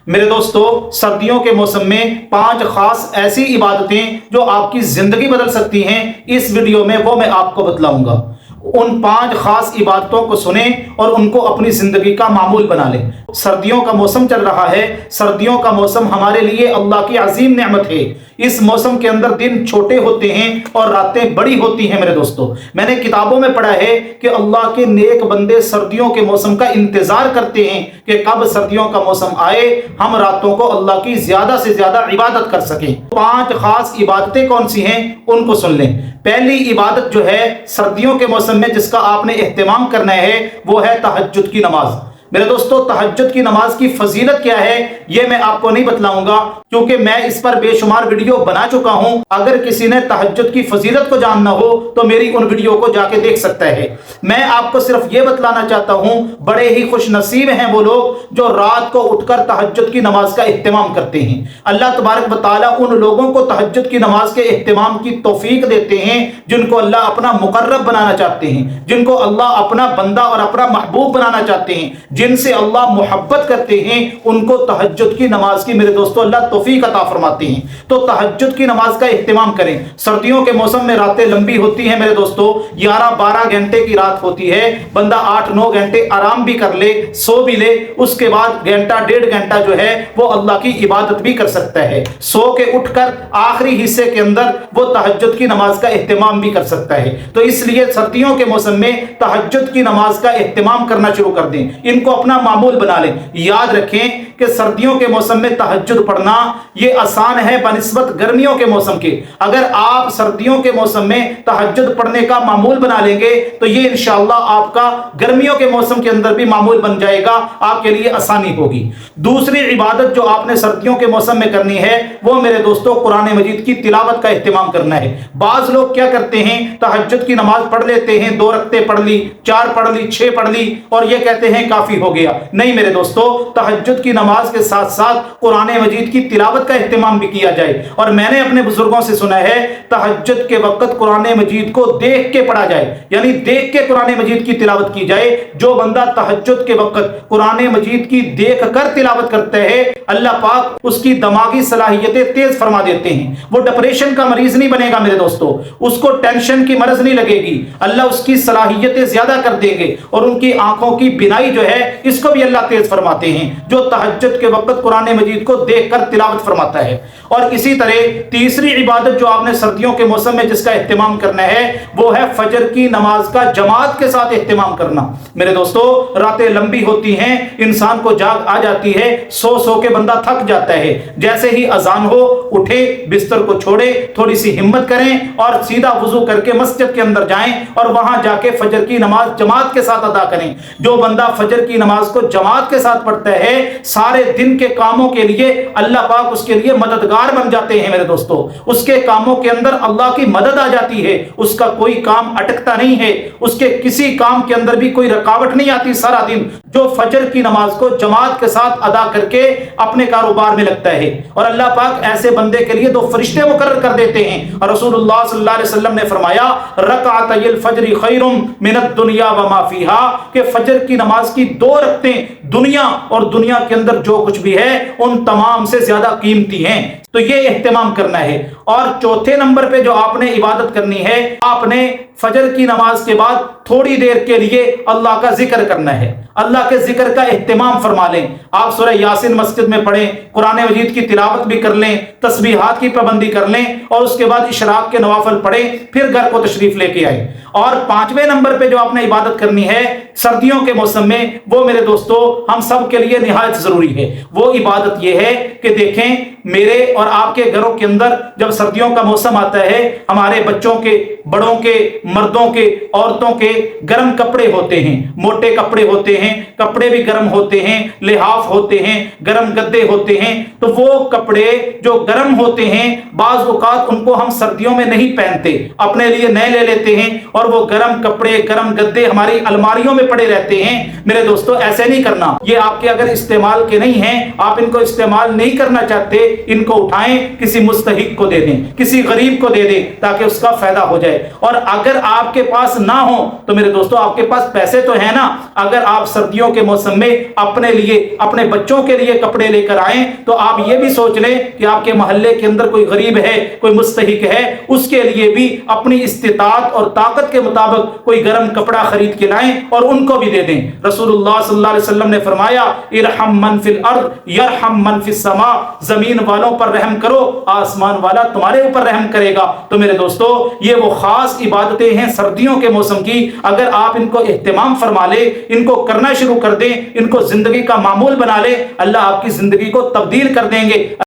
میرے دوستو، سردیوں کے موسم میں 5 خاص ایسی عبادتیں جو آپ کی زندگی بدل سکتی ہیں، اس ویڈیو میں وہ میں آپ کو بتلاؤں گا۔ ان 5 خاص عبادتوں کو سنیں اور ان کو اپنی زندگی کا معمول بنا لیں۔ سردیوں کا موسم چل رہا ہے۔ سردیوں کا موسم ہمارے لیے اللہ کی عظیم نعمت ہے۔ اس موسم کے اندر دن چھوٹے ہوتے ہیں اور راتیں بڑی ہوتی ہیں۔ میرے دوستو، میں نے کتابوں میں پڑھا ہے کہ اللہ کے نیک بندے سردیوں کے موسم کا انتظار کرتے ہیں کہ کب سردیوں کا موسم آئے، ہم راتوں کو اللہ کی زیادہ سے زیادہ عبادت کر سکیں۔ 5 خاص عبادتیں کون سی ہیں ان کو سن لیں۔ پہلی عبادت جو ہے سردیوں کے موسم میں جس کا آپ نے اہتمام کرنا ہے وہ ہے تہجد کی نماز۔ میرے دوستو، تہجد کی نماز کی فضیلت کیا ہے یہ میں آپ کو نہیں بتلاؤں گا، کیونکہ میں اس پر بے شمار ویڈیو بنا چکا ہوں۔ اگر کسی نے تہجد کی فضیلت کو جاننا ہو تو میری ان ویڈیو کو جا کے دیکھ سکتا ہے۔ میں آپ کو صرف یہ بتلانا چاہتا ہوں، بڑے ہی خوش نصیب ہیں وہ لوگ جو رات کو اٹھ کر تہجد کی نماز کا اہتمام کرتے ہیں۔ اللہ تبارک و تعالیٰ ان لوگوں کو تہجد کی نماز کے اہتمام کی توفیق دیتے ہیں جن کو اللہ اپنا مقرب بنانا چاہتے ہیں، جن کو اللہ اپنا بندہ اور اپنا محبوب بنانا چاہتے ہیں، جن سے اللہ محبت کرتے ہیں، ان کو تہجد کی نماز کی میرے دوستو اللہ توفیق عطا فرماتے ہیں۔ تو تہجد کی نماز کا اہتمام کریں۔ سردیوں کے موسم میں راتیں لمبی ہوتی ہیں میرے دوستو، 11-12 گھنٹے کی رات ہوتی ہے۔ بندہ 8-9 گھنٹے آرام بھی کر لے، سو بھی لے، اس کے بعد گھنٹہ 1.5 گھنٹہ جو ہے وہ اللہ کی عبادت بھی کر سکتا ہے۔ سو کے اٹھ کر آخری حصے کے اندر وہ تہجد کی نماز کا اہتمام بھی کر سکتا ہے۔ تو اس لیے سردیوں کے موسم میں تہجد کی نماز کا اہتمام کرنا شروع کر دیں، ان کو اپنا معمول بنا لیں۔ یاد رکھیں کہ سردیوں کے موسم میں تہجد پڑھنا یہ آسان ہے بنسبت گرمیوں کے موسم کے۔ اگر آپ سردیوں کے موسم میں تہجد پڑھنے کا معمول بنا لیں گے تو یہ انشاءاللہ آپ کا گرمیوں کے موسم کے اندر بھی معمول بن جائے گا، آپ کے لیے آسانی ہوگی۔ دوسری عبادت جو آپ نے سردیوں کے موسم میں کرنی ہے وہ میرے دوستو قرآن مجید کی تلاوت کا اہتمام کرنا ہے۔ بعض لوگ کیا کرتے ہیں، تہجد کی نماز پڑھ لیتے ہیں، 2 رکعتیں پڑھ لی، 4 پڑھ لی، 6 پڑھ لی اور یہ کہتے ہیں کافی ہو گیا۔ نہیں میرے دوستو، تہجد کی نماز کے ساتھ ساتھ قرآن مجید کی تلاوت کا اہتمام بھی کیا جائے۔ اور میں نے اپنے بزرگوں سے سنا ہے تہجد کے وقت قرآن مجید کو دیکھ کے پڑھا جائے، یعنی دیکھ کے قرآن مجید کی تلاوت کی جائے۔ جو بندہ تہجد کے وقت قرآن مجید کی دیکھ کر تلاوت کرتا ہے، اللہ پاک اس کی دماغی صلاحیتیں تیز فرما دیتے ہیں۔ وہ ڈپریشن کا مریض نہیں بنے گا میرے دوستو، اس کو ٹینشن کی مرض نہیں لگے گی، اللہ اس کی صلاحیتیں زیادہ کر دیں گے اور ان کی آنکھوں کی بینائی جو ہے اس کو بھی اللہ تیز فرماتے ہیں جو تہجد کے وقت قرآن مجید کو دیکھ کر تلاوت فرماتا ہے۔ اور اسی طرح تیسری عبادت جو آپ نے سردیوں کے موسم میں جس کا اہتمام کرنا ہے وہ ہے فجر کی نماز کا جماعت کے ساتھ اہتمام کرنا۔ میرے دوستو، راتیں لمبی ہوتی ہیں، انسان کو جاگ آ جاتی ہے، سو کے بندہ تھک جاتا ہے۔ جیسے ہی اذان ہو اٹھے، بستر کو چھوڑے، تھوڑی سی ہمت کریں اور سیدھا وضو کر کے مسجد کے اندر جائیں اور وہاں جا کے فجر کی نماز جماعت کے ساتھ ادا کریں۔ جو بندہ فجر کی نماز کو جماعت کے ساتھ پڑھتا ہے، سارے دن کے کاموں کے لیے اللہ پاک اس کے لیے مددگار بن جاتے ہیں میرے دوستو۔ اس کے کاموں کے اندر اللہ کی مدد آ جاتی ہے، اس کا کوئی کام اٹکتا نہیں ہے، اس کے کسی کام کے اندر بھی کوئی رکاوٹ نہیں آتی سارا دن، جو فجر کی نماز کو جماعت کے ساتھ ادا کر کے اپنے کاروبار میں لگتا ہے۔ اور اللہ پاک ایسے بندے کے لیے 2 فرشتے مقرر کر دیتے ہیں۔ اور رسول اللہ صلی اللہ علیہ وسلم نے فرمایا رکعتي الفجر خیر من الدنیا وما فیہا، کہ فجر کی نماز کی 2 رکعتیں دنیا اور دنیا کے اندر جو کچھ بھی ہے ان تمام سے زیادہ قیمتی ہیں۔ تو یہ اہتمام کرنا ہے۔ اور چوتھے نمبر پہ جو آپ نے عبادت کرنی ہے، آپ نے فجر کی نماز کے بعد تھوڑی دیر کے لیے اللہ کا ذکر کرنا ہے۔ اللہ کے ذکر کا اہتمام فرما لیں۔ آپ سورہ یاسین مسجد میں پڑھیں، قرآن مجید کی تلاوت بھی کر لیں، تسبیحات کی پابندی کر لیں اور اس کے بعد اشراق کے نوافل پڑھیں، پھر گھر کو تشریف لے کے آئیں۔ اور 5ویں نمبر پہ جو آپ نے عبادت کرنی ہے سردیوں کے موسم میں، وہ میرے دوستو ہم سب کے لیے نہایت ضروری ہے۔ وہ عبادت یہ ہے کہ دیکھیں میرے اور آپ کے گھروں کے اندر جب سردیوں کا موسم آتا ہے، ہمارے بچوں کے، بڑوں کے، مردوں کے، عورتوں کے گرم کپڑے ہوتے ہیں، موٹے کپڑے ہوتے ہیں، کپڑے بھی گرم ہوتے ہیں، لحاف ہوتے ہیں، گرم گدے ہوتے ہیں۔ تو وہ کپڑے جو گرم ہوتے ہیں بعض اوقات ان کو ہم سردیوں میں نہیں پہنتے، اپنے لیے نئے لے لیتے ہیں اور وہ گرم کپڑے، گرم گدے ہماری الماریوں میں پڑے رہتے ہیں۔ میرے دوستو ایسے نہیں کرنا، یہ آپ کے اگر استعمال کے نہیں ہیں، آپ ان کو استعمال نہیں کرنا چاہتے، ان کو اٹھا اٹھائیں کسی مستحق کو دے دیں, کسی غریب کو دے دیں تاکہ اس کا فائدہ ہو جائے. اور اگر آپ کے پاس نہ ہو تو میرے دوستو آپ کے پاس پیسے تو ہیں نا, اگر آپ سردیوں کے موسم میں اپنے لیے اپنے بچوں کے لیے کپڑے لے کر آئیں تو آپ یہ بھی سوچ لیں کہ آپ کے محلے کے اندر کوئی غریب ہے, کوئی مستحق ہے, اس کے لیے بھی اپنی استطاعت اور طاقت کے مطابق کوئی گرم کپڑا خرید کے لائیں اور ان کو بھی دے دیں. رسول اللہ صلی اللہ علیہ وسلم نے فرمایا ارحم من فی الارض یرحم من فی السماء, زمین والوں پر رحم کرو آسمان والا تمہارے اوپر رحم کرے گا. تو میرے دوستو یہ وہ خاص عبادتیں ہیں سردیوں کے موسم کی, اگر آپ ان کو اہتمام فرما لے, ان کو کرنا شروع کر دیں, ان کو زندگی کا معمول بنا لے, اللہ آپ کی زندگی کو تبدیل کر دیں گے.